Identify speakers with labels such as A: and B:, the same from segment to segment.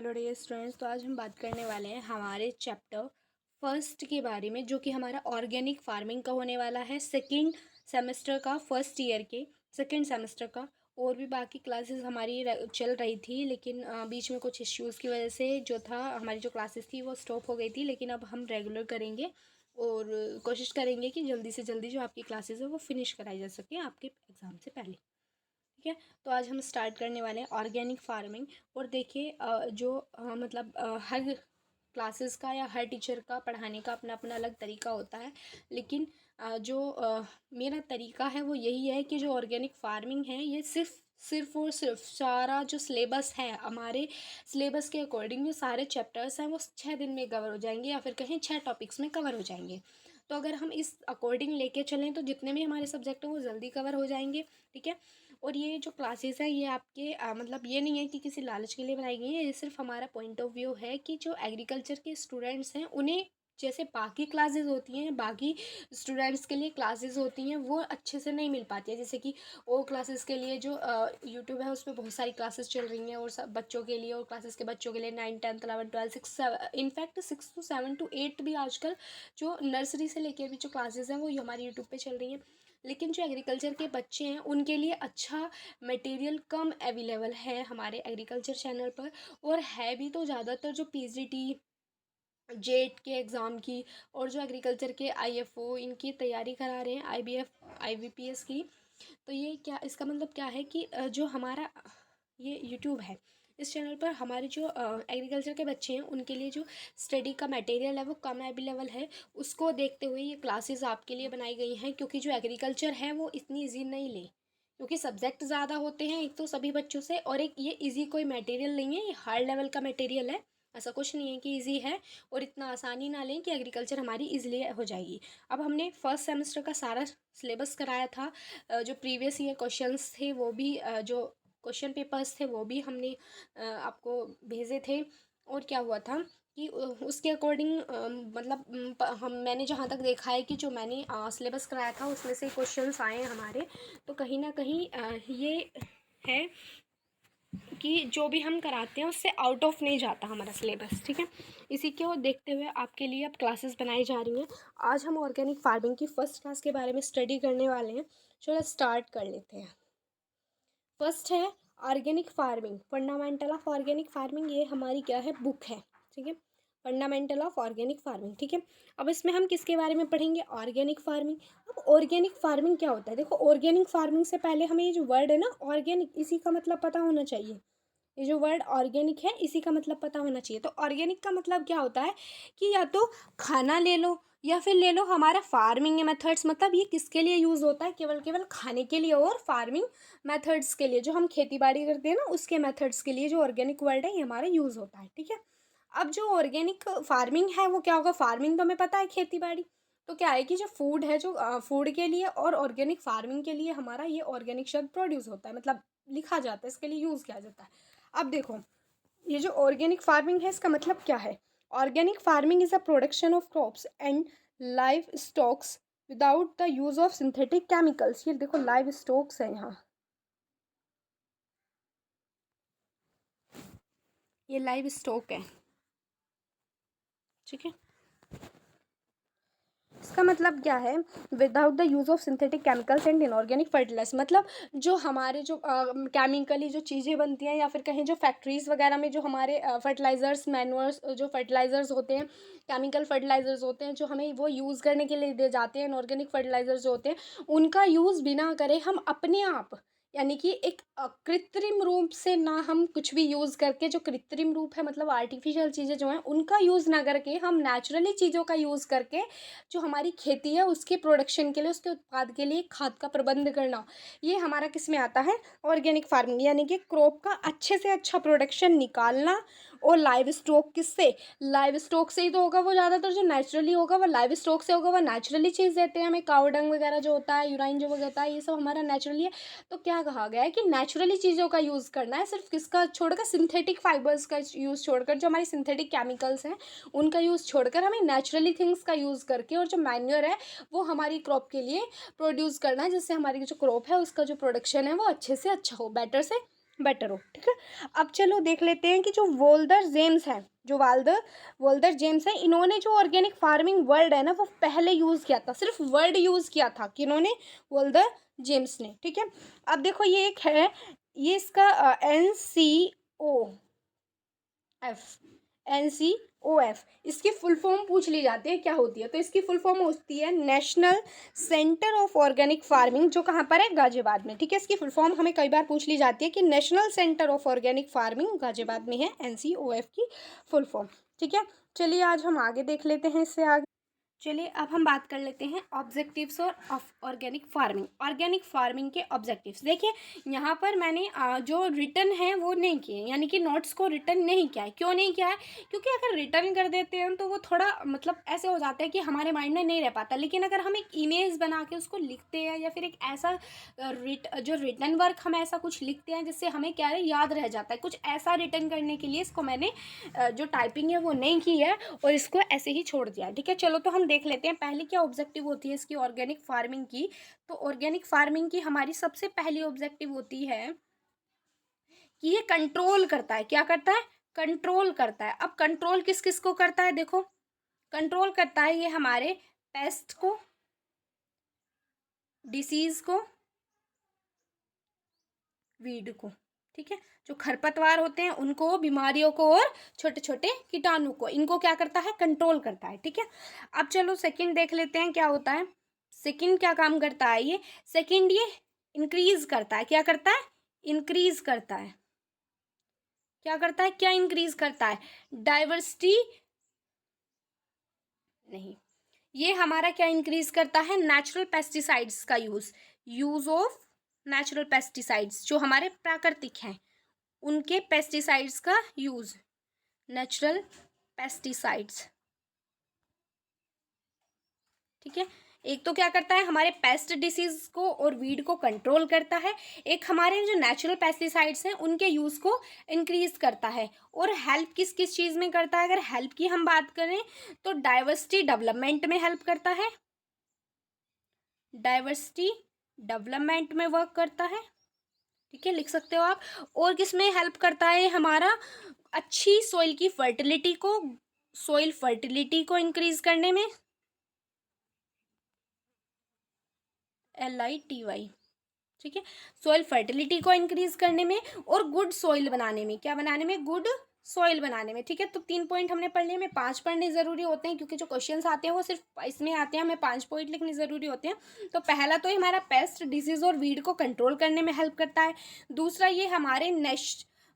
A: Hello dear students. तो आज हम बात करने वाले हैं हमारे चैप्टर फर्स्ट के बारे में, जो कि हमारा ऑर्गेनिक फार्मिंग का होने वाला है सेकंड सेमेस्टर का, फर्स्ट ईयर के सेकंड सेमेस्टर का। और भी बाकी क्लासेस हमारी चल रही थी, लेकिन बीच में कुछ इश्यूज़ की वजह से जो था हमारी जो क्लासेस थी वो स्टॉप हो गई थी। लेकिन अब हम रेगुलर करेंगे और कोशिश करेंगे कि जल्दी से जल्दी जो आपकी क्लासेस है वो फिनिश कराई जा सके आपके एग्ज़ाम से पहले। ठीक है, तो आज हम स्टार्ट करने वाले हैं ऑर्गेनिक फार्मिंग। और देखिए मतलब हर क्लासेस का या हर टीचर का पढ़ाने का अपना अपना अलग तरीका होता है। लेकिन मेरा तरीका है वो यही है कि जो ऑर्गेनिक फार्मिंग है ये सिर्फ और सिर्फ सारा जो सिलेबस है हमारे सिलेबस के अकॉर्डिंग जो सारे चैप्टर्स हैं वो 6 दिन में कवर हो जाएंगे, या फिर कहीं 6 टॉपिक्स में कवर हो जाएंगे। तो अगर हम इस अकॉर्डिंग लेके चलें तो जितने भी हमारे सब्जेक्ट हैं वो जल्दी कवर हो जाएंगे। ठीक है, और ये जो क्लासेस है ये आपके मतलब ये नहीं है कि किसी लालच के लिए बनाई गई है। ये सिर्फ हमारा पॉइंट ऑफ व्यू है कि जो एग्रीकल्चर के स्टूडेंट्स हैं उन्हें जैसे बाकी क्लासेस होती हैं, बाकी स्टूडेंट्स के लिए क्लासेस होती हैं, वो अच्छे से नहीं मिल पाती है। जैसे कि वो क्लासेस के लिए जो यूट्यूब है उस पर बहुत सारी क्लासेस चल रही हैं, और सब बच्चों के लिए और क्लासेस के बच्चों के लिए 9, 10, 11, 12, 6, 7, इनफैक्ट 6 to 7 to 8 भी आजकल जो नर्सरी से लेकर भी जो क्लासेस हैं वो हमारे यूट्यूब पे चल रही हैं। लेकिन जो एग्रीकल्चर के बच्चे हैं उनके लिए अच्छा मटेरियल कम अवेलेबल है हमारे एग्रीकल्चर चैनल पर। और है भी तो ज़्यादातर जो पीजीटी जेट के एग्ज़ाम की और जो एग्रीकल्चर के आईएफओ इनकी तैयारी करा रहे हैं, आईबीएफ आईबीपीएस की। तो ये क्या इसका मतलब क्या है कि जो हमारा ये यूट्यूब है, इस चैनल पर हमारे जो एग्रीकल्चर के बच्चे हैं उनके लिए जो स्टडी का मटेरियल है वो कम अवेलेबल है। उसको देखते हुए ये क्लासेस आपके लिए बनाई गई हैं, क्योंकि जो एग्रीकल्चर है वो इतनी ईजी नहीं ले, क्योंकि सब्जेक्ट ज़्यादा होते हैं एक तो सभी बच्चों से, और एक ये इजी कोई मटेरियल नहीं है, ये हार्ड लेवल का मटेरियल है। ऐसा कुछ नहीं है कि इजी है, और इतना आसानी ना लें कि एग्रीकल्चर हमारी इजीली हो जाएगी। अब हमने फर्स्ट सेमेस्टर का सारा सिलेबस कराया था। जो प्रीवियस ईयर क्वेश्चंस थे वो भी जो क्वेश्चन पेपर्स थे वो भी हमने आपको भेजे थे। और क्या हुआ था कि उसके अकॉर्डिंग मतलब मैंने जहाँ तक देखा है कि जो मैंने सिलेबस कराया था उसमें से क्वेश्चंस आए हैं हमारे। तो कहीं ना कहीं ये है कि जो भी हम कराते हैं उससे आउट ऑफ नहीं जाता हमारा सिलेबस। ठीक है, इसी को देखते हुए आपके लिए अब क्लासेस बनाई जा रही हैं। आज हम ऑर्गेनिक फार्मिंग की फर्स्ट क्लास के बारे में स्टडी करने वाले हैं। चलो स्टार्ट कर लेते हैं। फर्स्ट है organic farming, fundamental of organic farming. ये हमारी क्या है, बुक है। ठीक है, फंडामेंटल ऑफ ऑर्गेनिक फार्मिंग। ठीक है, अब इसमें हम किसके बारे में पढ़ेंगे, ऑर्गेनिक फार्मिंग। अब ऑर्गेनिक फार्मिंग क्या होता है, देखो ऑर्गेनिक फार्मिंग से पहले हमें ये जो वर्ड है ना ऑर्गेनिक, इसी का मतलब पता होना चाहिए। ये जो वर्ड ऑर्गेनिक है इसी का मतलब पता होना चाहिए। तो ऑर्गेनिक का मतलब क्या होता है कि या तो खाना ले लो या फिर ले लो हमारा फार्मिंग मेथड्स। मतलब ये किसके लिए यूज़ होता है, केवल केवल खाने के लिए और फार्मिंग मेथड्स के लिए, जो हम खेती बाड़ी करते हैं ना उसके मेथड्स के लिए जो ऑर्गेनिक वर्ड है ये हमारा यूज़ होता है। ठीक है, अब जो ऑर्गेनिक फार्मिंग है वो क्या होगा, फार्मिंग तो हमें पता है खेती बाड़ी। तो क्या है कि जो फूड है जो फूड के लिए और ऑर्गेनिक फार्मिंग के लिए हमारा ये ऑर्गेनिक शब्द प्रोड्यूस होता है, मतलब लिखा जाता है, इसके लिए यूज़ किया जाता है। अब देखो ये जो ऑर्गेनिक फार्मिंग है इसका मतलब क्या है। Organic farming is a production of crops and live stocks without the use of synthetic chemicals. ये देखो लाइव स्टॉक्स है यहाँ, ये लाइव स्टॉक है। ठीक है, इसका मतलब क्या है, without the use of synthetic chemicals and inorganic fertiliser. मतलब जो हमारे जो केमिकली जो चीज़ें बनती हैं या फिर कहीं जो फैक्ट्रीज़ वगैरह में जो हमारे फर्टिलाइजर्स मैनुअर्स जो फर्टिलाइजर्स होते हैं, केमिकल फर्टिलाइजर्स होते हैं जो हमें वो यूज़ करने के लिए दे जाते हैं, इनऑर्गेनिक फर्टिलाइजर्स जो होते हैं उनका यूज़ बिना करे हम अपने आप, यानी कि एक कृत्रिम रूप से ना, हम कुछ भी यूज़ करके, जो कृत्रिम रूप है मतलब आर्टिफिशियल चीज़ें जो हैं उनका यूज़ ना करके हम नेचुरली चीज़ों का यूज़ करके जो हमारी खेती है उसके प्रोडक्शन के लिए, उसके उत्पाद के लिए खाद का प्रबंध करना, ये हमारा किस में आता है, ऑर्गेनिक फार्मिंग। यानी कि क्रॉप का अच्छे से अच्छा प्रोडक्शन निकालना। और लाइव स्टॉक किससे, लाइव स्टॉक से ही तो होगा, वो ज़्यादातर जो नेचुरली होगा वो लाइव स्टॉक से होगा, वो नेचुरली चीज़ देते हैं हमें, काऊ डंग वगैरह जो होता है, यूराइन जो होता है, ये सब हमारा नेचुरली है। तो क्या कहा गया है कि नेचुरली चीज़ों का यूज़ करना है, सिर्फ किसका छोड़कर, सिंथेटिक फाइबर्स का यूज़ छोड़कर, जो हमारी सिंथेटिक केमिकल्स हैं उनका यूज़ छोड़कर हमें नेचुरली थिंग्स का यूज़ करके, और जो मैन्योर है वो हमारी क्रॉप के लिए प्रोड्यूस करना है, जिससे हमारी जो क्रॉप है उसका जो प्रोडक्शन है वो अच्छे से अच्छा हो, बेटर से बेटर हो, ठीक है। अब चलो देख लेते हैं कि जो वोल्डर जेम्स हैं, जो वोल्डर जेम्स हैं, इन्होंने जो ऑर्गेनिक फार्मिंग वर्ड है ना वो पहले यूज़ किया था, सिर्फ वर्ड यूज़ किया था कि इन्होंने, वोल्डर जेम्स ने, ठीक है। अब देखो ये एक है, ये इसका NCOF, NCOF, इसकी फुल फॉर्म पूछ ली जाती है क्या होती है, तो इसकी फुल फॉर्म होती है national centre of organic farming, जो कहाँ पर है, गाजियाबाद में, ठीक है। इसकी फुल फॉर्म हमें कई बार पूछ ली जाती है कि national centre of organic farming Ghaziabad में है, NCOF की फुल फॉर्म, ठीक है। चलिए आज हम आगे देख लेते हैं इससे आगे। चलिए अब हम बात कर लेते हैं ऑब्जेक्टिव्स और of organic farming. Organic farming के ऑब्जेक्टिव्स देखिए, यहाँ पर मैंने जो रिटर्न है वो नहीं किए, यानी कि नोट्स को रिटर्न नहीं किया है। क्यों नहीं किया है? क्योंकि अगर रिटर्न कर देते हैं तो वो थोड़ा मतलब ऐसे हो जाता है कि हमारे माइंड में नहीं रह पाता, लेकिन अगर हम एक इमेज बना के उसको लिखते हैं या फिर एक ऐसा जो रिटर्न वर्क हम ऐसा कुछ लिखते हैं जिससे हमें क्या है, याद रह जाता है, कुछ ऐसा रिटर्न करने के लिए इसको मैंने जो टाइपिंग है वो नहीं की है और इसको ऐसे ही छोड़ दिया है, ठीक है। चलो तो हम देख लेते हैं पहले क्या ऑब्जेक्टिव होती है इसकी ऑर्गेनिक फार्मिंग की। तो ऑर्गेनिक फार्मिंग की हमारी सबसे पहली ऑब्जेक्टिव होती है कि ये कंट्रोल करता है, क्या करता है, कंट्रोल करता है। अब कंट्रोल किस किस को करता है, देखो कंट्रोल करता है ये हमारे पेस्ट को, डिसीज को, वीड को, ठीक है। जो खरपतवार होते हैं उनको, बीमारियों को और छोटे छोटे कीटाणु को, इनको क्या करता है, कंट्रोल करता है, ठीक है। अब चलो सेकंड देख लेते हैं क्या होता है। सेकंड क्या काम करता है ये, सेकंड ये इंक्रीज करता है, क्या करता है, इंक्रीज करता है, क्या करता है, क्या इंक्रीज करता है, डाइवर्सिटी नहीं, ये हमारा क्या इंक्रीज करता है, नेचुरल पेस्टिसाइड्स का यूज ऑफ नेचुरल पेस्टिसाइड्स, जो हमारे प्राकृतिक हैं उनके पेस्टिसाइड्स का यूज, नेचुरल पेस्टिसाइड्स, ठीक है। एक तो क्या करता है, हमारे पेस्ट डिसीज को और वीड को कंट्रोल करता है, एक हमारे जो नेचुरल पेस्टिसाइड्स हैं उनके यूज को इंक्रीज करता है, और हेल्प किस किस चीज में करता है, अगर हेल्प की हम बात करें तो डाइवर्सिटी डेवलपमेंट में हेल्प करता है, डाइवर्सिटी डेवलपमेंट में वर्क करता है, ठीक है, लिख सकते हो आप। और किस में हेल्प करता है हमारा, अच्छी सॉइल की फर्टिलिटी को, सॉइल फर्टिलिटी को इंक्रीज करने में, LITY, ठीक है, सॉइल फर्टिलिटी को इंक्रीज करने में और गुड सॉइल बनाने में, क्या बनाने में, गुड सॉइल बनाने में, ठीक है। तो 3 पॉइंट हमने पढ़ लिए, हमें 5 पढ़ने जरूरी होते हैं क्योंकि जो क्वेश्चंस आते हैं वो सिर्फ इसमें आते हैं, हमें 5 पॉइंट लिखने जरूरी होते हैं। तो पहला तो ये हमारा पेस्ट डिसीज और वीड को कंट्रोल करने में हेल्प करता है। दूसरा ये हमारे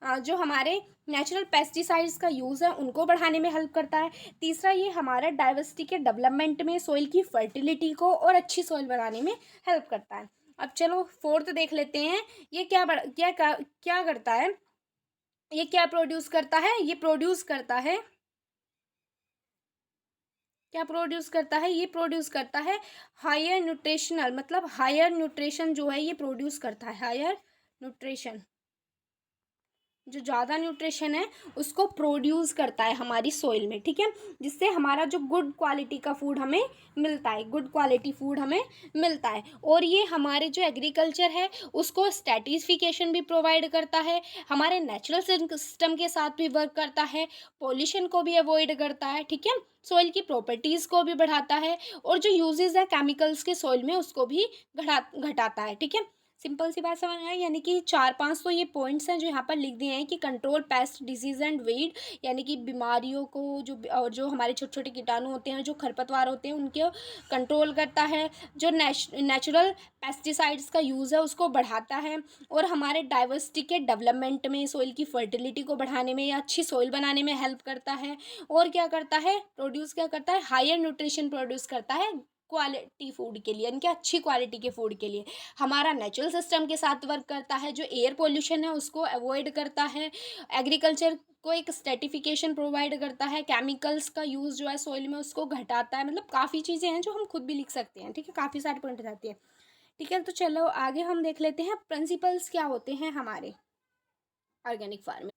A: जो हमारे नेचुरल पेस्टिसाइड्स का यूज़ है उनको बढ़ाने में हेल्प करता है। तीसरा ये हमारा डाइवर्सिटी के डेवलपमेंट में, सॉइल की फर्टिलिटी को और अच्छी सॉइल बनाने में हेल्प करता है। अब चलो फोर्थ देख लेते हैं, ये क्या करता है, ये क्या प्रोड्यूस करता है, ये प्रोड्यूस करता है, क्या प्रोड्यूस करता है, ये प्रोड्यूस करता है हायर न्यूट्रिशनल, मतलब हायर न्यूट्रिशन जो है ये प्रोड्यूस करता है, हायर न्यूट्रिशन, जो ज़्यादा न्यूट्रिशन है उसको प्रोड्यूस करता है हमारी सॉइल में, ठीक है, जिससे हमारा जो गुड क्वालिटी का फूड हमें मिलता है, गुड क्वालिटी फूड हमें मिलता है। और ये हमारे जो एग्रीकल्चर है उसको स्टैटिफिकेशन भी प्रोवाइड करता है, हमारे नेचुरल सिस्टम के साथ भी वर्क करता है, पॉल्यूशन को भी अवॉइड करता है, ठीक है, सॉइल की प्रॉपर्टीज़ को भी बढ़ाता है, और जो यूजेस है केमिकल्स के सॉइल में उसको भी घटाता है, ठीक है। सिंपल सी बात समझ में आई, यानी कि 4-5 तो ये पॉइंट्स हैं जो यहाँ पर लिख दिए हैं कि control paste disease and weed, यानी कि बीमारियों को, जो और जो हमारे छोटे छोटे कीटाणु होते हैं, जो खरपतवार होते हैं, उनके कंट्रोल करता है, जो नेचुरल पेस्टिसाइड्स का यूज़ है उसको बढ़ाता है, और हमारे डाइवर्सिटी के डेवलपमेंट में, सॉइल की फर्टिलिटी को बढ़ाने में या अच्छी सॉइल बनाने में हेल्प करता है, और क्या करता है, प्रोड्यूस क्या करता है, हायर न्यूट्रिशन प्रोड्यूस करता है क्वालिटी फूड के लिए, यानी कि अच्छी क्वालिटी के फूड के लिए, हमारा नेचुरल सिस्टम के साथ वर्क करता है, जो एयर पोल्यूशन है उसको अवॉइड करता है, एग्रीकल्चर को एक सर्टिफिकेशन प्रोवाइड करता है, केमिकल्स का यूज़ जो है सॉइल में उसको घटाता है, मतलब काफ़ी चीज़ें हैं जो हम खुद भी लिख सकते हैं, ठीक है, काफ़ी सारे पॉइंट जाती है, ठीक है। तो चलो आगे हम देख लेते हैं प्रिंसिपल्स क्या होते हैं हमारे ऑर्गेनिक फार्मिंग।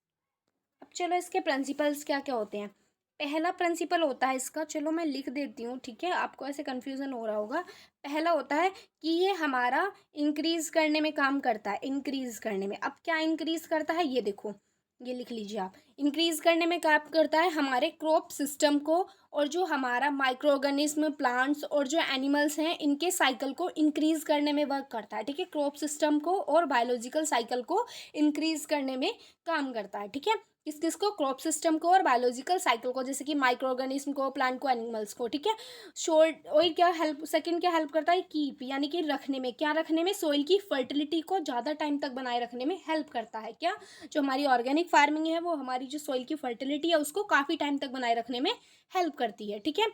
A: अब चलो इसके प्रिंसिपल्स क्या क्या होते हैं। पहला प्रिंसिपल होता है इसका, चलो मैं लिख देती हूँ, ठीक है, आपको ऐसे कन्फ्यूज़न हो रहा होगा। पहला होता है कि ये हमारा इंक्रीज़ करने में काम करता है, इंक्रीज़ करने में। अब क्या इंक्रीज़ करता है ये देखो, ये लिख लीजिए आप। इंक्रीज़ करने में काम करता है हमारे क्रॉप सिस्टम को, और जो हमारा माइक्रो ऑर्गेनिज्म, प्लांट्स और जो एनिमल्स हैं इनके साइकिल को इंक्रीज़ करने में वर्क करता है, ठीक है। क्रॉप सिस्टम को और बायोलॉजिकल साइकिल को इंक्रीज़ करने में काम करता है, ठीक है। किस किस को? क्रॉप सिस्टम को और बायोलॉजिकल साइकिल को, जैसे कि माइक्रो ऑर्गेनिज्म को, प्लांट को, एनिमल्स को, ठीक है। शोर्ट और क्या हेल्प, सेकंड क्या हेल्प करता है? कीप, यानी कि रखने में। क्या रखने में? सोइल की फर्टिलिटी को ज़्यादा टाइम तक बनाए रखने में हेल्प करता है। क्या? जो हमारी ऑर्गेनिक फार्मिंग है वो हमारी जो सोइल की फर्टिलिटी है उसको काफ़ी टाइम तक बनाए रखने में हेल्प करती है, ठीक है।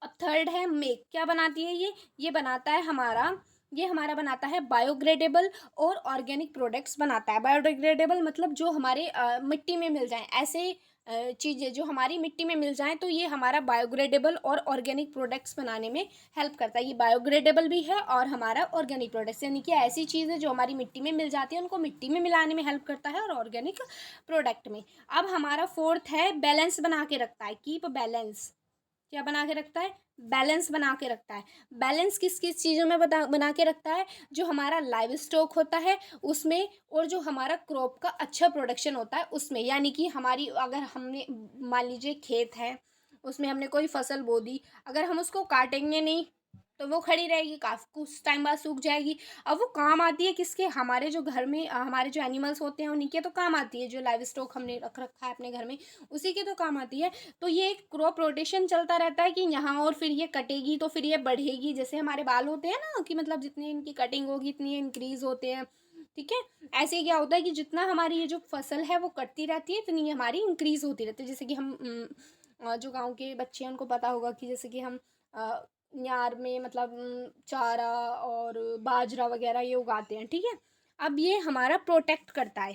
A: अब थर्ड है मेक। क्या बनाती है ये बनाता है हमारा, ये हमारा बनाता है बायोग्रेडेबल और ऑर्गेनिक प्रोडक्ट्स बनाता है। बायोडिग्रेडेबल मतलब जो हमारे मिट्टी में मिल जाएं, ऐसे चीज़ें जो हमारी मिट्टी में मिल जाएं, तो ये हमारा बायोग्रेडेबल और ऑर्गेनिक प्रोडक्ट्स बनाने में हेल्प करता है। ये बायोग्रेडेबल भी है और हमारा ऑर्गेनिक प्रोडक्ट्स, यानी कि ऐसी चीज़ें जो हमारी मिट्टी में मिल जाती है उनको मिट्टी में मिलाने में हेल्प करता है, और ऑर्गेनिक प्रोडक्ट में। अब हमारा फोर्थ है बैलेंस बना के रखता है, कीप बैलेंस। क्या बना के रखता है? बैलेंस बना के रखता है। बैलेंस किस किस चीज़ों में बना के रखता है? जो हमारा लाइव स्टॉक होता है उसमें, और जो हमारा क्रॉप का अच्छा प्रोडक्शन होता है उसमें। यानी कि हमारी, अगर हमने मान लीजिए खेत है, उसमें हमने कोई फसल बो दी, अगर हम उसको काटेंगे नहीं तो वो खड़ी रहेगी, काफ़ी कुछ टाइम बाद सूख जाएगी। अब वो काम आती है किसके? हमारे जो घर में हमारे जो एनिमल्स होते हैं उन्हीं के तो काम आती है। जो लाइव स्टॉक हमने रख रखा है अपने घर में, उसी के तो काम आती है। तो ये एक क्रॉप रोटेशन चलता रहता है कि यहाँ, और फिर ये कटेगी तो फिर ये बढ़ेगी। जैसे हमारे बाल होते हैं ना, कि मतलब जितनी इनकी कटिंग होगी इतनी इंक्रीज होते हैं, ठीक है। ऐसे ही क्या होता है कि जितना हमारी ये जो फसल है वो कटती रहती है, इतनी हमारी इंक्रीज होती रहती है। जैसे कि हम जो गांव के बच्चे हैं उनको पता होगा कि जैसे कि हम यार में मतलब चारा और बाजरा वगैरह ये उगाते हैं, ठीक है। अब ये हमारा प्रोटेक्ट करता है।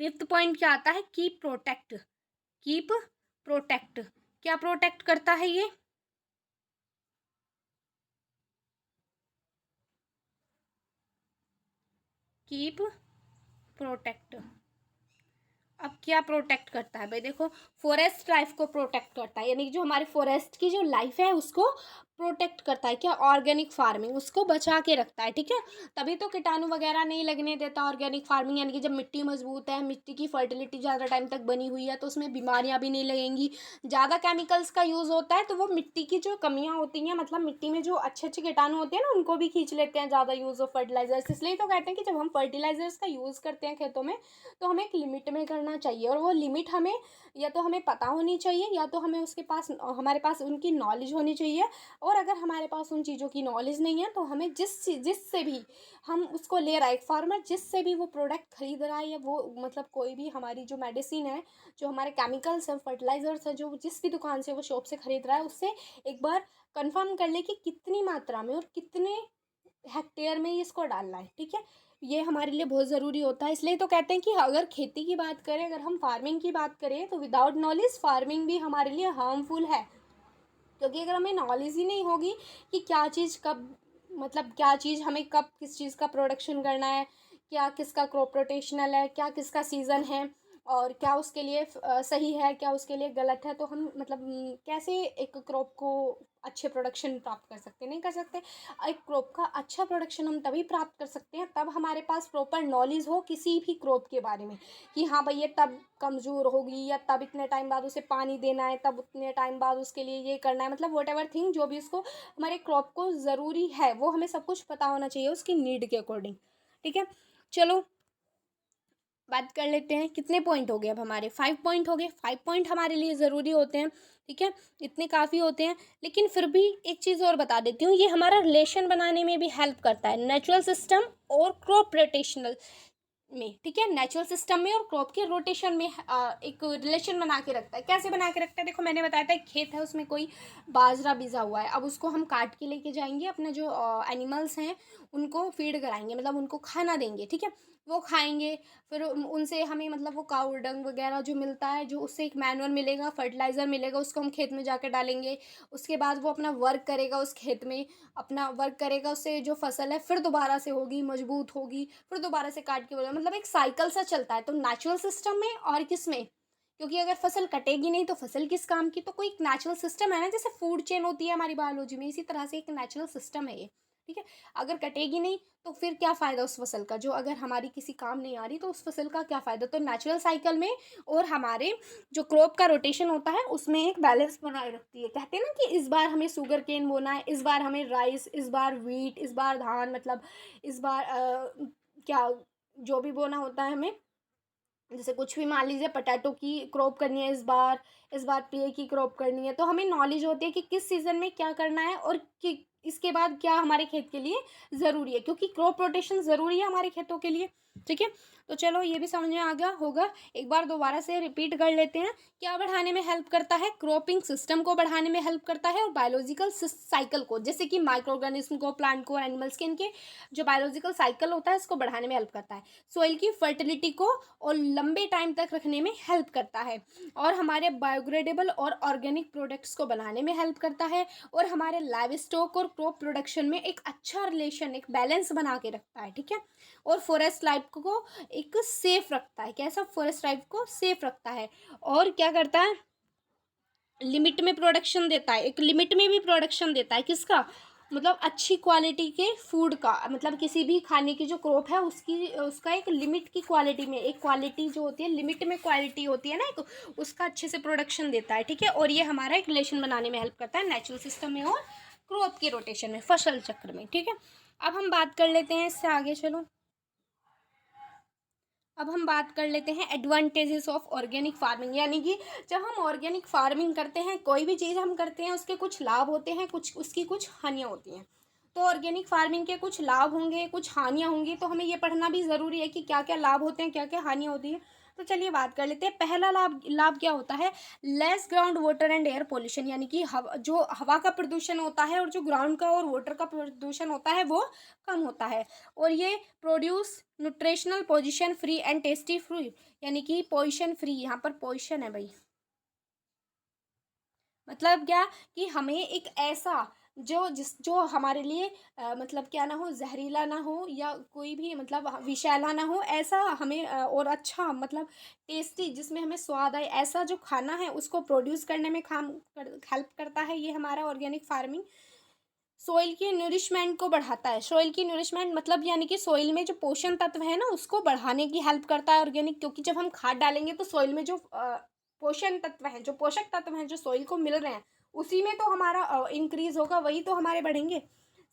A: फिफ्थ पॉइंट क्या आता है? Keep protect. Keep protect. क्या प्रोटेक्ट करता है ये? Keep protect. अब क्या प्रोटेक्ट करता है भाई? देखो, फॉरेस्ट लाइफ को प्रोटेक्ट करता है, यानी कि जो हमारे फॉरेस्ट की जो लाइफ है उसको प्रोटेक्ट करता है। क्या? ऑर्गेनिक फार्मिंग उसको बचा के रखता है, ठीक है। तभी तो कीटाणु वगैरह नहीं लगने देता ऑर्गेनिक फार्मिंग, यानी कि जब मिट्टी मजबूत है, मिट्टी की फर्टिलिटी ज़्यादा टाइम तक बनी हुई है, तो उसमें बीमारियां भी नहीं लगेंगी। ज़्यादा केमिकल्स का यूज़ होता है तो वो मिट्टी की जो कमियां होती हैं, मतलब मिट्टी में जो अच्छे अच्छे कीटाणु होते हैं ना, उनको भी खींच लेते हैं ज़्यादा यूज़ ऑफ फर्टिलाइजर्स। इसलिए तो कहते हैं कि जब हम फर्टिलाइजर्स का यूज़ करते हैं खेतों में, तो हमें एक लिमिट में करना चाहिए। और वो लिमिट हमें, या तो हमें पता होनी चाहिए, या तो हमें उसके पास, हमारे पास उनकी नॉलेज होनी चाहिए। और अगर हमारे पास उन चीज़ों की नॉलेज नहीं है तो हमें जिससे भी हम उसको ले रहा है, एक फार्मर जिससे भी वो प्रोडक्ट खरीद रहा है, या वो मतलब कोई भी हमारी जो मेडिसिन है, जो हमारे केमिकल्स हैं, फर्टिलाइजर्स हैं, जो जिस भी दुकान से वो शॉप से खरीद रहा है, उससे एक बार कंफर्म कर ले कि कितनी मात्रा में और कितने हेक्टेयर में इसको डालना है, ठीक है। ये हमारे लिए बहुत ज़रूरी होता है। इसलिए तो कहते हैं कि अगर खेती की बात करें, अगर हम फार्मिंग की बात करें, तो विदाउट नॉलेज फार्मिंग भी हमारे लिए हार्मफुल है। क्योंकि अगर हमें नॉलेज ही नहीं होगी कि क्या चीज़ कब, मतलब क्या चीज़ हमें कब किस चीज़ का प्रोडक्शन करना है, क्या किसका क्रॉप रोटेशनल है, क्या किसका सीज़न है, और क्या उसके लिए सही है, क्या उसके लिए गलत है, तो हम मतलब कैसे एक क्रॉप को अच्छे प्रोडक्शन प्राप्त कर सकते हैं? नहीं कर सकते। एक क्रॉप का अच्छा प्रोडक्शन हम तभी प्राप्त कर सकते हैं तब हमारे पास प्रॉपर नॉलेज हो किसी भी क्रॉप के बारे में, कि हाँ भाई ये तब कमज़ोर होगी, या तब इतने टाइम बाद उसे पानी देना है, तब उतने टाइम बाद उसके लिए ये करना है, मतलब वट एवर थिंग जो भी उसको हमारे क्रॉप को ज़रूरी है वो हमें सब कुछ पता होना चाहिए उसकी नीड के अकॉर्डिंग, ठीक है। चलो बात कर लेते हैं, कितने पॉइंट हो गए? अब हमारे 5 पॉइंट हो गए। 5 पॉइंट हमारे लिए ज़रूरी होते हैं, ठीक है, इतने काफ़ी होते हैं। लेकिन फिर भी एक चीज़ और बता देती हूँ, ये हमारा रिलेशन बनाने में भी हेल्प करता है, नेचुरल सिस्टम और क्रॉप रोटेशनल में, ठीक है। नेचुरल सिस्टम में और क्रॉप के रोटेशन में एक रिलेशन बना के रखता है। कैसे बना के रखता है? देखो, मैंने बताया था एक खेत है, उसमें कोई बाजरा बीजा हुआ है। अब उसको हम काट के लेके जाएंगे, अपने जो एनिमल्स हैं उनको फीड कराएंगे, मतलब उनको खाना देंगे, ठीक है। वो खाएंगे, फिर उनसे हमें मतलब वो काऊ डंग वगैरह जो मिलता है, जो उससे एक मैनुअर मिलेगा, फर्टिलाइज़र मिलेगा, उसको हम खेत में जाकर डालेंगे। उसके बाद वो अपना वर्क करेगा उस खेत में, अपना वर्क करेगा, उससे जो फसल है फिर दोबारा से होगी, मजबूत होगी, फिर दोबारा से काट के बोला, मतलब एक साइकिल सा चलता है। तो नेचुरल सिस्टम में और किस में? क्योंकि अगर फसल कटेगी नहीं तो फसल किस काम की। तो कोई एक नेचुरल सिस्टम है ना, जैसे फूड चेन होती है हमारी बायोलॉजी में, इसी तरह से एक नेचुरल सिस्टम है ये, ठीक है। अगर कटेगी नहीं तो फिर क्या फ़ायदा उस फसल का, जो अगर हमारी किसी काम नहीं आ रही तो उस फसल का क्या फ़ायदा। तो नेचुरल साइकिल में और हमारे जो क्रॉप का रोटेशन होता है उसमें एक बैलेंस बनाए रखती है। कहते हैं ना कि इस बार हमें शुगर केन बोना है, इस बार हमें राइस, इस बार व्हीट, इस बार धान, मतलब इस बार क्या जो भी बोना होता है हमें, जैसे कुछ भी मान लीजिए पटैटो की क्रॉप करनी है इस बार पे की क्रॉप करनी है, तो हमें नॉलेज होती है कि किस सीज़न में क्या करना है और कि इसके बाद क्या हमारे खेत के लिए ज़रूरी है, क्योंकि क्रॉप रोटेशन ज़रूरी है हमारे खेतों के लिए, ठीक है। तो चलो ये भी समझ में आ गया होगा, एक बार दोबारा से रिपीट कर लेते हैं। क्या बढ़ाने में हेल्प करता है, क्रॉपिंग सिस्टम को बढ़ाने में हेल्प करता है, और बायोलॉजिकल साइकिल को, जैसे कि माइक्रो ऑर्गेनिज्म को, प्लांट को, एनिमल्स के, इनके जो बायोलॉजिकल साइकिल होता है इसको बढ़ाने में हेल्प करता है। सोइल की फर्टिलिटी को और लंबे टाइम तक रखने में हेल्प करता है, और हमारे बायोग्रेडेबल और ऑर्गेनिक प्रोडक्ट्स को बनाने में हेल्प करता है, और हमारे लाइव स्टॉक और क्रॉप प्रोडक्शन में एक अच्छा रिलेशन, एक बैलेंस बना के रखता है, ठीक है। और फॉरेस्ट लाइफ को एक सेफ रखता है, कैसा, फॉरेस्ट लाइफ को सेफ रखता है। और क्या करता है, लिमिट में प्रोडक्शन देता है, एक लिमिट में भी प्रोडक्शन देता है, किसका, मतलब अच्छी क्वालिटी के फूड का, मतलब किसी भी खाने की जो क्रॉप है उसकी, उसका एक लिमिट की क्वालिटी में, एक क्वालिटी जो होती है लिमिट में क्वालिटी होती है ना एक, उसका अच्छे से प्रोडक्शन देता है, ठीक है। और ये हमारा एक रिलेशन बनाने में हेल्प करता है नेचुरल सिस्टम में और क्रॉप के रोटेशन में, फसल चक्र में, ठीक है। अब हम बात कर लेते हैं इससे आगे, चलो अब हम बात कर लेते हैं एडवांटेजेस ऑफ ऑर्गेनिक फार्मिंग, यानी कि जब हम ऑर्गेनिक फार्मिंग करते हैं, कोई भी चीज़ हम करते हैं उसके कुछ लाभ होते हैं, कुछ उसकी कुछ हानियाँ होती हैं। तो ऑर्गेनिक फार्मिंग के कुछ लाभ होंगे, कुछ हानियाँ होंगी, तो हमें ये पढ़ना भी ज़रूरी है कि क्या क्या लाभ होते हैं, क्या क्या हानियाँ होती हैं। तो चलिए बात कर लेते हैं। पहला लाभ लाभ क्या होता है, less ground water and air pollution, यानी कि जो हवा का प्रदूषण होता है और जो ग्राउंड का और वाटर का प्रदूषण होता है वो कम होता है। और ये produce nutritional position free and tasty free, यानी कि पोजीशन फ्री, यहाँ पर पोजीशन है भाई, मतलब क्या, कि हमें एक ऐसा जो हमारे लिए मतलब क्या ना हो, जहरीला ना हो या कोई भी मतलब विषैला ना हो, ऐसा हमें और अच्छा मतलब टेस्टी, जिसमें हमें स्वाद आए, ऐसा जो खाना है उसको प्रोड्यूस करने में हेल्प करता है ये हमारा ऑर्गेनिक फार्मिंग। सोइल की नरिशमेंट को बढ़ाता है, सोइल की नरिशमेंट मतलब यानी कि सोइल में जो पोषण तत्व है ना उसको बढ़ाने की हेल्प करता है ऑर्गेनिक, क्योंकि जब हम खाद डालेंगे तो सोइल में जो पोषण तत्व हैं, जो पोषक तत्व हैं जो सोइल को मिल रहे हैं, उसी में तो हमारा इंक्रीज होगा, वही तो हमारे बढ़ेंगे।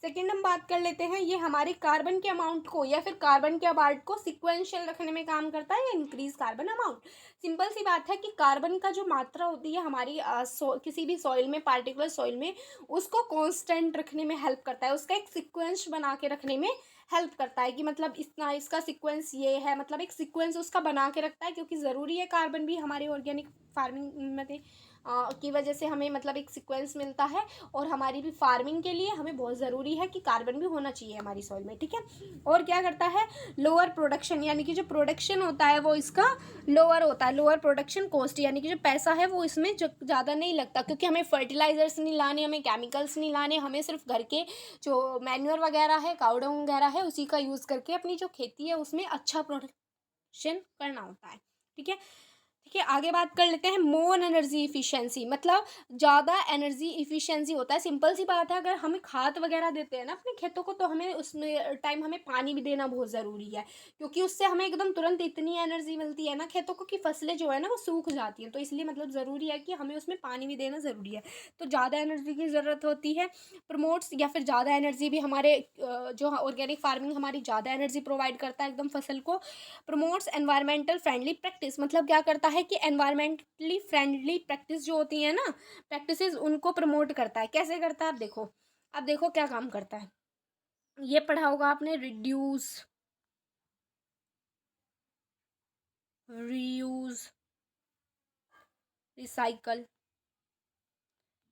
A: सेकेंड हम बात कर लेते हैं, ये हमारे कार्बन के अमाउंट को या फिर कार्बन के अमाउंट को सिक्वेंशियल रखने में काम करता है, या इंक्रीज कार्बन अमाउंट। सिंपल सी बात है कि कार्बन का जो मात्रा होती है हमारी किसी भी सॉइल में, पार्टिकुलर सॉइल में, उसको कांस्टेंट रखने में हेल्प करता है, उसका एक सीक्वेंस बना के रखने में हेल्प करता है, कि मतलब इतना इसका सीक्वेंस ये है, मतलब एक सीक्वेंस उसका बना के रखता है, क्योंकि ज़रूरी है कार्बन भी हमारे ऑर्गेनिक फार्मिंग में की वजह से हमें मतलब एक सीक्वेंस मिलता है, और हमारी भी फार्मिंग के लिए हमें बहुत ज़रूरी है कि कार्बन भी होना चाहिए हमारी सॉइल में, ठीक है। और क्या करता है, लोअर प्रोडक्शन, यानी कि जो प्रोडक्शन होता है वो इसका लोअर होता है, लोअर प्रोडक्शन कॉस्ट, यानी कि जो पैसा है वो इसमें ज़्यादा नहीं लगता, क्योंकि हमें फर्टिलाइजर्स नहीं लाने, हमें केमिकल्स नहीं लाने, हमें सिर्फ घर के जो मैन्योर वगैरह है, काउ डंग वगैरह है, उसी का यूज़ करके अपनी जो खेती है उसमें अच्छा प्रोडक्शन करना होता है, ठीक है। ठीक है, आगे बात कर लेते हैं मोर एनर्जी इफिशिएंसी, मतलब ज़्यादा एनर्जी इफिशिएंसी होता है। सिंपल सी बात है, अगर हमें खाद वगैरह देते हैं ना अपने खेतों को, तो हमें उसमें टाइम हमें पानी भी देना बहुत ज़रूरी है, क्योंकि उससे हमें एकदम तुरंत इतनी एनर्जी मिलती है ना खेतों को कि फसलें जो है ना वो सूख जाती हैं, तो इसलिए मतलब ज़रूरी है कि हमें उसमें पानी भी देना ज़रूरी है। तो ज़्यादा एनर्जी की ज़रूरत होती है, प्रमोट्स, या फिर ज़्यादा एनर्जी भी हमारे जो ऑर्गेनिक फार्मिंग हमारी ज़्यादा एनर्जी प्रोवाइड करता है एकदम फसल को। प्रमोट्स एनवायरमेंटल फ्रेंडली प्रैक्टिस, मतलब क्या करता है कि एनवायरमेंटली फ्रेंडली प्रैक्टिस जो होती है ना, प्रैक्टिसेस, उनको प्रमोट करता है। कैसे करता है, आप देखो, अब देखो क्या काम करता है, ये पढ़ा होगा आपने, रिड्यूस, रीयूज, रिसाइकल।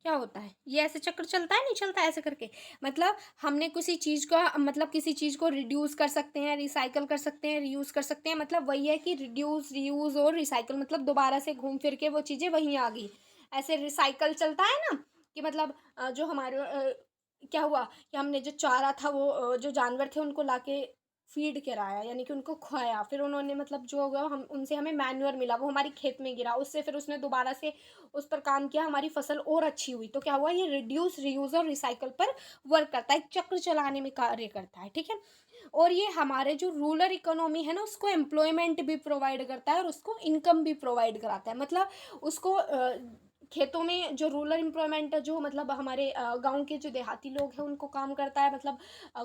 A: क्या होता है, ये ऐसे चक्र चलता है, नहीं चलता ऐसे करके, मतलब हमने किसी चीज़ का, मतलब किसी चीज़ को रिड्यूस कर सकते हैं, रिसाइकल कर सकते हैं, रीयूज़ कर सकते हैं, मतलब वही है कि रिड्यूस, रीयूज़ और रिसाइकल, मतलब दोबारा से घूम फिर के वो चीज़ें वहीं आ गई। ऐसे रिसाइकल चलता है ना, कि मतलब जो हमारे क्या हुआ कि हमने जो चारा था वो जो जानवर थे उनको लाके फीड कराया, यानी कि उनको खुआया। फिर उन्होंने मतलब जो होगा हम उनसे हमें मैन्योर मिला, वो हमारी खेत में गिरा, उससे फिर उसने दोबारा से उस पर काम किया, हमारी फसल और अच्छी हुई। तो क्या हुआ, ये रिड्यूस, रीयूज़ और रिसाइकल पर वर्क करता है, एक चक्र चलाने में कार्य करता है, ठीक है। और ये हमारे जो रूरल इकोनॉमी है ना, उसको एम्प्लॉयमेंट भी प्रोवाइड करता है और उसको इनकम भी प्रोवाइड कराता है। मतलब उसको खेतों में जो रूरल एम्प्लॉयमेंट है, जो मतलब हमारे गांव के जो देहाती लोग हैं उनको काम करता है। मतलब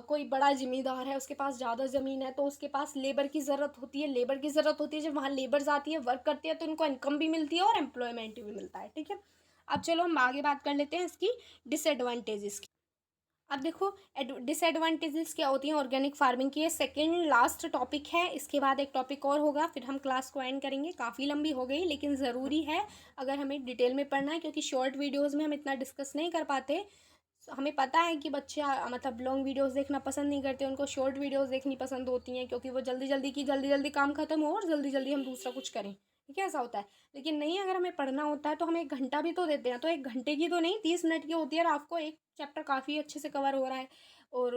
A: कोई बड़ा ज़मींदार है, उसके पास ज़्यादा ज़मीन है, तो उसके पास लेबर की ज़रूरत होती है, लेबर की ज़रूरत होती है। जब वहाँ लेबर्स आती है, वर्क करती है, तो उनको इनकम भी मिलती है और एम्प्लॉयमेंट भी मिलता है, ठीक है। अब चलो हम आगे बात कर लेते हैं इसकी डिसएडवांटेजेस की। अब देखो डिसएडवांटेजेस क्या होती हैं ऑर्गेनिक फार्मिंग की। ये सेकंड लास्ट टॉपिक है, इसके बाद एक टॉपिक और होगा, फिर हम क्लास को एंड करेंगे। काफ़ी लंबी हो गई लेकिन ज़रूरी है अगर हमें डिटेल में पढ़ना है, क्योंकि शॉर्ट वीडियोज़ में हम इतना डिस्कस नहीं कर पाते। हमें पता है कि बच्चे मतलब लॉन्ग वीडियोस देखना पसंद नहीं करते, उनको शॉर्ट वीडियोस देखनी पसंद होती हैं, क्योंकि वो जल्दी जल्दी काम खत्म हो और जल्दी जल्दी हम दूसरा कुछ करें, ठीक है, ऐसा होता है। लेकिन नहीं, अगर हमें पढ़ना होता है तो हम 1 घंटा भी तो देते हैं, तो 1 घंटे की तो नहीं, 30 मिनट की होती है और आपको एक चैप्टर काफ़ी अच्छे से कवर हो रहा है। और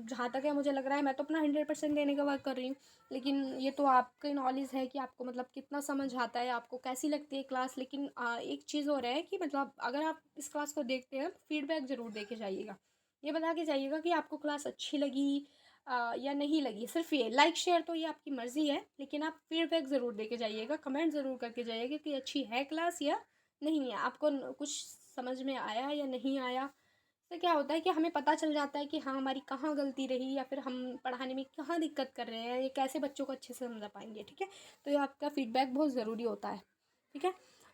A: जहाँ तक है मुझे लग रहा है मैं तो अपना 100% देने का वर्क कर रही हूँ। लेकिन ये तो आपकी नॉलेज है कि आपको मतलब कितना समझ आता है, आपको कैसी लगती है क्लास। लेकिन एक चीज़ और है कि मतलब अगर आप इस क्लास को देखते हैं, फीडबैक ज़रूर दे के जाइएगा। ये बता के जाइएगा कि आपको क्लास अच्छी लगी या नहीं लगी। सिर्फ ये लाइक शेयर तो ये आपकी मर्ज़ी है, लेकिन आप फीडबैक ज़रूर दे के जाइएगा, कमेंट ज़रूर करके जाइएगा कि अच्छी है क्लास या नहीं है, आपको कुछ समझ में आया या नहीं आया। तो क्या होता है कि हमें पता चल जाता है कि हाँ, हमारी कहाँ गलती रही या फिर हम पढ़ाने में कहाँ दिक्कत कर रहे हैं, ये कैसे बच्चों को अच्छे से समझा पाएंगे, ठीक है। तो ये आपका फीडबैक बहुत ज़रूरी होता है, ठीक है।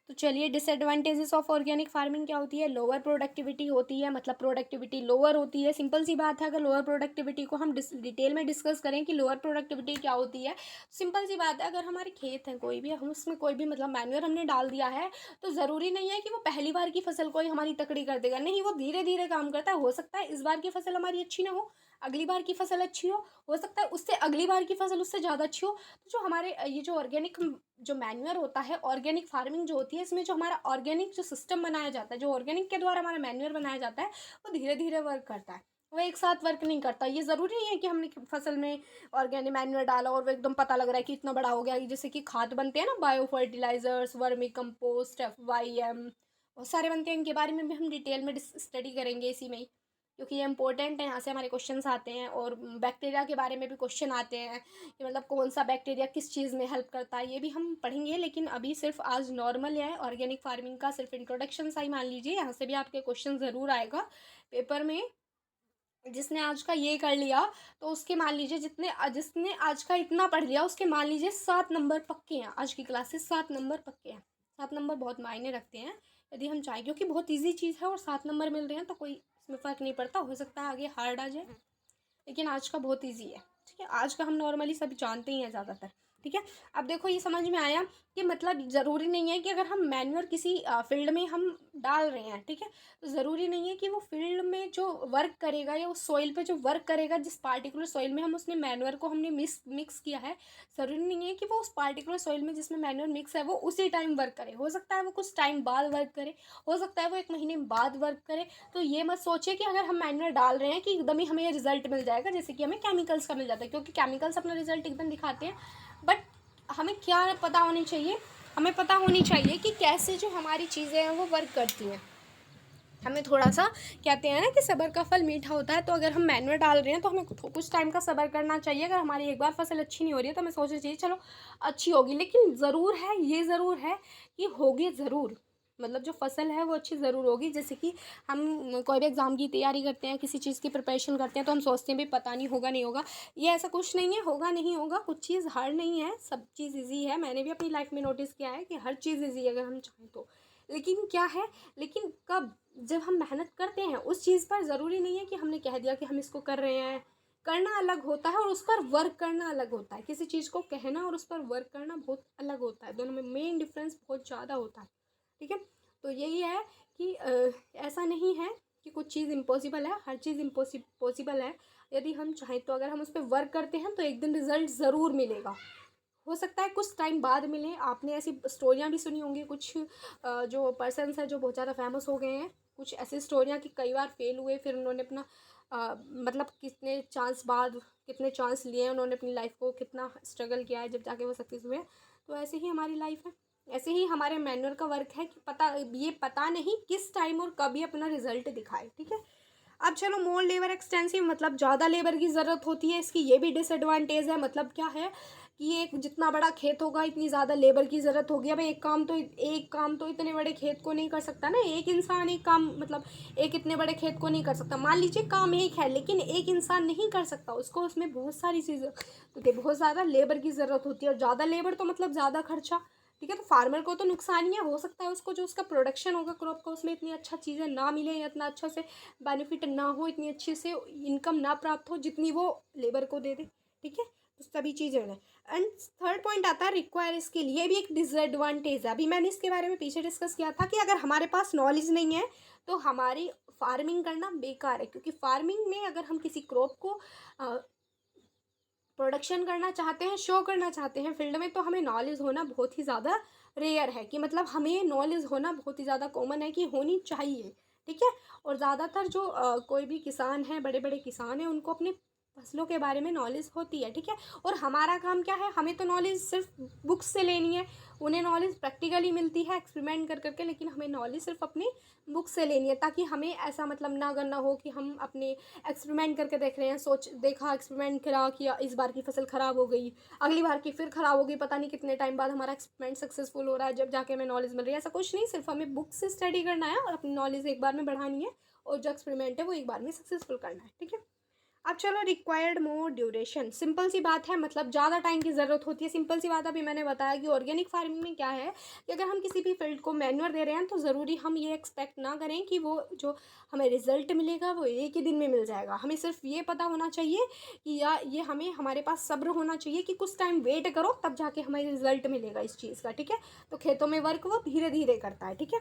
A: तो चलिए, डिसएडवांटेजेस ऑफ ऑर्गेनिक फार्मिंग क्या होती है। लोअर प्रोडक्टिविटी होती है, मतलब प्रोडक्टिविटी लोअर होती है। सिंपल सी बात है, अगर लोअर प्रोडक्टिविटी को हम डिटेल में डिस्कस करें कि लोअर प्रोडक्टिविटी क्या होती है, सिंपल सी बात है, अगर हमारे खेत हैं कोई भी, हम उसमें कोई भी मतलब मैन्योर हमने डाल दिया है, तो ज़रूरी नहीं है कि वो पहली बार की फसल को ही हमारी तकड़ी कर देगा। नहीं, वो धीरे धीरे काम करता है। हो सकता है इस बार की फसल हमारी अच्छी ना हो, अगली बार की फसल अच्छी हो सकता है उससे अगली बार की फसल उससे ज़्यादा अच्छी हो। तो जो हमारे ये जो ऑर्गेनिक जो मैन्योर होता है, ऑर्गेनिक फार्मिंग जो होती है, इसमें जो हमारा ऑर्गेनिक जो सिस्टम बनाया जाता है, जो ऑर्गेनिक के द्वारा हमारा मैन्योर बनाया जाता है, वो धीरे धीरे वर्क करता है, वो एक साथ वर्क नहीं करता। ये ज़रूरी नहीं है कि हमने फसल में ऑर्गेनिक मैन्योर डाला और वो एकदम पता लग रहा है कि इतना बड़ा हो गया। जैसे कि खाद बनते हैं ना, bio fertilisers, vermicompost, FYM, बहुत सारे बनते हैं, इनके बारे में भी हम डिटेल में स्टडी करेंगे इसी में ही, क्योंकि ये इंपॉर्टेंट है, यहाँ से हमारे क्वेश्चंस आते हैं। और बैक्टीरिया के बारे में भी क्वेश्चन आते हैं कि मतलब कौन सा बैक्टीरिया किस चीज़ में हेल्प करता है, ये भी हम पढ़ेंगे। लेकिन अभी सिर्फ आज नॉर्मल है ऑर्गेनिक फार्मिंग का, सिर्फ इंट्रोडक्शन सा ही मान लीजिए। यहाँ से भी आपके क्वेश्चन ज़रूर आएगा पेपर में। जिसने आज का ये कर लिया, तो उसके मान लीजिए जिसने आज का इतना पढ़ लिया, उसके मान लीजिए 7 नंबर पक्के हैं। आज की क्लास से 7 नंबर पक्के हैं। 7 नंबर बहुत मायने रखते हैं यदि हम चाहें, क्योंकि बहुत ईजी चीज़ है और 7 नंबर मिल रहे हैं तो कोई इसमें फ़र्क नहीं पड़ता। हो सकता है आगे हार्ड आ जाए, लेकिन आज का बहुत ईजी है, ठीक है। आज का हम नॉर्मली सब जानते ही हैं ज़्यादातर, ठीक है। अब देखो, ये समझ में आया कि मतलब ज़रूरी नहीं है कि अगर हम मैन्योर किसी फील्ड में हम डाल रहे हैं, ठीक है, तो ज़रूरी नहीं है कि वो फील्ड में जो वर्क करेगा या उस सॉइल पे जो वर्क करेगा, जिस पार्टिकुलर सॉइल में हम उसने मैन्योर को हमने मिक्स किया है, ज़रूरी नहीं है कि वो उस पार्टिकुलर सॉइल में जिसमें मैन्योर मिक्स है वो उसी टाइम वर्क करे। हो सकता है वो कुछ टाइम बाद वर्क करे, हो सकता है वो 1 महीने बाद वर्क करे। तो ये मत सोचिए कि अगर हम मैन्योर डाल रहे हैं कि एकदम ही हमें ये रिजल्ट मिल जाएगा, जैसे कि हमें केमिकल्स का मिल जाता है, क्योंकि केमिकल्स अपना रिजल्ट एकदम दिखाते हैं। बट हमें क्या पता होनी चाहिए, हमें पता होनी चाहिए कि कैसे जो हमारी चीज़ें हैं वो वर्क करती हैं। हमें थोड़ा सा, कहते हैं ना कि सब्र का फल मीठा होता है, तो अगर हम मैन्योर डाल रहे हैं तो हमें कुछ टाइम का सब्र करना चाहिए। अगर हमारी एक बार फसल अच्छी नहीं हो रही है तो हमें सोचना चाहिए चलो अच्छी होगी, लेकिन ज़रूर है, ये ज़रूर है कि होगी ज़रूर, मतलब जो फसल है वो अच्छी ज़रूर होगी। जैसे कि हम कोई भी एग्ज़ाम की तैयारी करते हैं, किसी चीज़ की प्रिपरेशन करते हैं, तो हम सोचते हैं भी पता नहीं होगा नहीं होगा। ये ऐसा कुछ नहीं है, होगा नहीं होगा, कुछ चीज़ हार्ड नहीं है, सब चीज़ ईजी है। मैंने भी अपनी लाइफ में नोटिस किया है कि हर चीज़ ईजी है अगर हम चाहें तो। लेकिन क्या है, लेकिन कब, जब हम मेहनत करते हैं उस चीज़ पर, ज़रूरी नहीं है कि हमने कह दिया कि हम इसको कर रहे हैं। करना अलग होता है और उस पर वर्क करना अलग होता है। किसी चीज़ को कहना और उस पर वर्क करना बहुत अलग होता है, दोनों में मेन डिफरेंस बहुत ज़्यादा होता है, ठीक है। तो यही है कि ऐसा नहीं है कि कुछ चीज़ इम्पॉसिबल है, हर चीज़ पॉसिबल है यदि हम चाहें तो। अगर हम उस पर वर्क करते हैं तो एक दिन रिजल्ट ज़रूर मिलेगा। हो सकता है कुछ टाइम बाद मिले। आपने ऐसी स्टोरियाँ भी सुनी होंगी, कुछ जो पर्सन्स हैं जो बहुत ज़्यादा फेमस हो गए हैं, कुछ ऐसी स्टोरियाँ कि कई बार फेल हुए, फिर उन्होंने अपना
B: मतलब कितने चांस लिए हैं उन्होंने, अपनी लाइफ को कितना स्ट्रगल किया है जब जाके वो सक्सेस हुए। तो ऐसे ही हमारी लाइफ है, ऐसे ही हमारे मैनुअल का वर्क है कि पता नहीं किस टाइम और कभी अपना रिजल्ट दिखाए, ठीक है। अब चलो, मोर लेबर एक्सटेंसिव मतलब ज़्यादा लेबर की ज़रूरत होती है, इसकी ये भी डिसएडवांटेज है। मतलब क्या है कि एक जितना बड़ा खेत होगा इतनी ज़्यादा लेबर की ज़रूरत होगी। अब एक काम तो इतने बड़े खेत को नहीं कर सकता ना, एक इंसान एक काम मतलब एक इतने बड़े खेत को नहीं कर सकता। मान लीजिए काम एक है लेकिन एक इंसान नहीं कर सकता उसको, उसमें बहुत सारी चीज़ें तो बहुत ज़्यादा लेबर की ज़रूरत होती है, और ज़्यादा लेबर तो मतलब ज़्यादा खर्चा, ठीक है। तो फार्मर को तो नुकसान ही है, हो सकता है उसको जो उसका प्रोडक्शन होगा क्रॉप का उसमें इतनी अच्छा चीज़ें ना मिले, या इतना अच्छा से बेनिफिट ना हो, इतनी अच्छी से इनकम ना प्राप्त हो जितनी वो लेबर को दे दे, ठीक है। तो सभी चीज़ें हैं। एंड थर्ड पॉइंट आता है रिक्वायर स्किल, ये भी एक डिसएडवांटेज है। अभी मैंने इसके बारे में पीछे डिस्कस किया था कि अगर हमारे पास नॉलेज नहीं है तो हमारी फार्मिंग करना बेकार है, क्योंकि फार्मिंग में अगर हम किसी क्रॉप को प्रोडक्शन करना चाहते हैं, शो करना चाहते हैं फील्ड में, तो हमें नॉलेज होना बहुत ही ज़्यादा रेयर है, कि मतलब हमें नॉलेज होना बहुत ही ज़्यादा कॉमन है कि होनी चाहिए, ठीक है। और ज़्यादातर जो कोई भी किसान है, बड़े बड़े किसान हैं, उनको अपने फसलों के बारे में नॉलेज होती है, ठीक है। और हमारा काम क्या है, हमें तो नॉलेज सिर्फ बुक्स से लेनी है, उन्हें नॉलेज प्रैक्टिकली मिलती है एक्सपेरिमेंट कर करके, लेकिन हमें नॉलेज सिर्फ अपनी बुक से लेनी है, ताकि हमें ऐसा मतलब ना करना हो कि हम अपने एक्सपेरिमेंट करके देख रहे हैं, देखा एक्सपेरिमेंट करा किया, इस बार की फसल ख़राब हो गई, अगली बार की फिर ख़राब हो गई, पता नहीं कितने टाइम बाद हमारा एक्सपेरिमेंट सक्सेसफुल हो रहा है, जब जाके हमें नॉलेज मिल रही है। ऐसा कुछ नहीं, सिर्फ हमें बुक से स्टडी करना है और अपनी नॉलेज एक बार में बढ़ानी है, और जो एक्सपेरिमेंट है वो एक बार में सक्सेसफुल करना है, ठीक है। अब चलो, रिक्वायर्ड मोर ड्यूरेशन, सिंपल सी बात है, मतलब ज़्यादा टाइम की ज़रूरत होती है। सिंपल सी बात अभी मैंने बताया कि ऑर्गेनिक फार्मिंग में क्या है कि अगर हम किसी भी फील्ड को मैन्योर दे रहे हैं तो ज़रूरी हम ये एक्सपेक्ट ना करें कि वो जो हमें रिजल्ट मिलेगा वो एक ही दिन में मिल जाएगा। हमें सिर्फ ये पता होना चाहिए कि ये हमें हमारे पास सब्र होना चाहिए कि कुछ टाइम वेट करो, तब जाके हमें रिजल्ट मिलेगा इस चीज़ का, ठीक है। तो खेतों में वर्क वो धीरे धीरे करता है, ठीक है।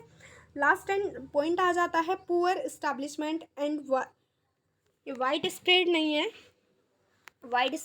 B: लास्ट एंड पॉइंट आ जाता है पुअर इस्टेब्लिशमेंट एंड, ये वाइड स्प्रेड नहीं है, वाइड